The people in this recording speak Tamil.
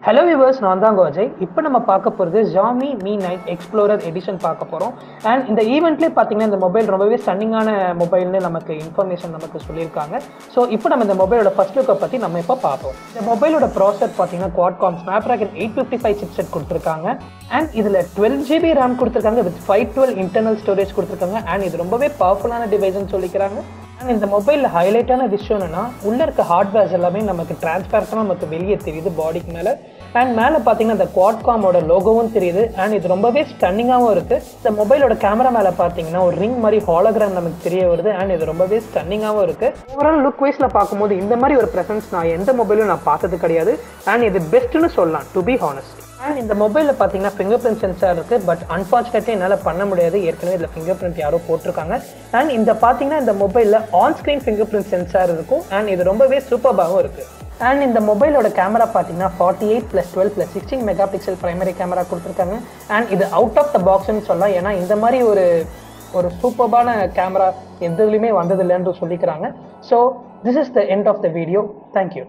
Hello viewers, நான் தான் கோஜய். இப்போ நம்ம பார்க்க போகிறது Xiaomi Mi 9 Explorer Edition பார்க்க போகிறோம். அண்ட் இந்த ஈவெண்ட்லேயே பார்த்தீங்கன்னா இந்த மொபைல் ரொம்பவே ஸ்டன்னிங்கான மொபைல்னு நமக்கு இன்ஃபர்மேஷன் நமக்கு சொல்லியிருக்காங்க. ஸோ இப்போ நம்ம இந்த மொபைலோட ஃபர்ஸ்ட் லுக்கை பற்றி நம்ம இப்போ பார்ப்போம். இந்த மொபைலோட ப்ராசர் பார்த்தீங்கன்னா Qualcomm Snapdragon 855 சிப்செட் கொடுத்துருக்காங்க. அண்ட் இதில் 12GB RAM கொடுத்துருக்காங்க வித் 512 இன்டர்னல் ஸ்டோரேஜ் கொடுத்துருக்காங்க. அண்ட் இது ரொம்பவே பவர்ஃபுல்லான டிவைஸ்ன்னு சொல்லிக்கிறாங்க. அண்ட் இந்த மொபைலில் ஹைலைட்டான விஷயம் என்னன்னா உள்ள இருக்க ஹார்ட்வேர்ஸ் எல்லாமே நமக்கு டிரான்ஸ்பேரண்டாக நமக்கு வெளியே தெரியுது பாடிக்கு மேலே. அண்ட் மேலே பார்த்தீங்கன்னா இந்த குவாட்காமோட லோகோவும் தெரியுது. அண்ட் இது ரொம்பவே ஸ்டன்னிங்காகவும் இருக்குது. இந்த மொபைலோட கேமரா மேலே பார்த்தீங்கன்னா ஒரு ரிங் மாதிரி ஹாலோகிராம் நமக்கு தெரிய வருது. அண்ட் இது ரொம்பவே ஸ்டன்னிங்காகவும் இருக்குது. ஓவரால் லுக் வைஸில் பார்க்கும்போது இந்த மாதிரி ஒரு ப்ரெசன்ஸ் நான் எந்த மொபைலும் நான் பார்த்தது கிடையாது. அண்ட் இது பெஸ்ட்டுன்னு சொல்லலாம், டு பி ஹானஸ்ட். அண்ட் இந்த மொபைலில் பார்த்தீங்கன்னா ஃபிங்கர் பிரிண்ட் சென்சார் இருக்குது. பட் அன்ஃபார்ச்சுனேட்லி என்னால் பண்ண முடியாது, ஏற்கனவே இதில் ஃபிங்கர் பிரிண்ட் யாரோ போட்டிருக்காங்க. அண்ட் இந்த பார்த்தீங்கன்னா இந்த மொபைலில் on screen finger print sensor இருக்கும். அண்ட் இது ரொம்பவே சூப்பர்பாகவும் இருக்குது. அண்ட் இந்த மொபைலோட கேமரா பார்த்தீங்கன்னா 48+12+16 மெகா பிக்சல் பிரைமரி கேமரா கொடுத்துருக்காங்க. அண்ட் இது அவுட் ஆஃப் த பாக்ஸ்ன்னு சொல்லலாம், ஏன்னா இந்த மாதிரி ஒரு சூப்பர்பான கேமரா எதுலையுமே வந்ததில்லைன்னு சொல்லிக்கிறாங்க. So this is the end of the video. Thank you.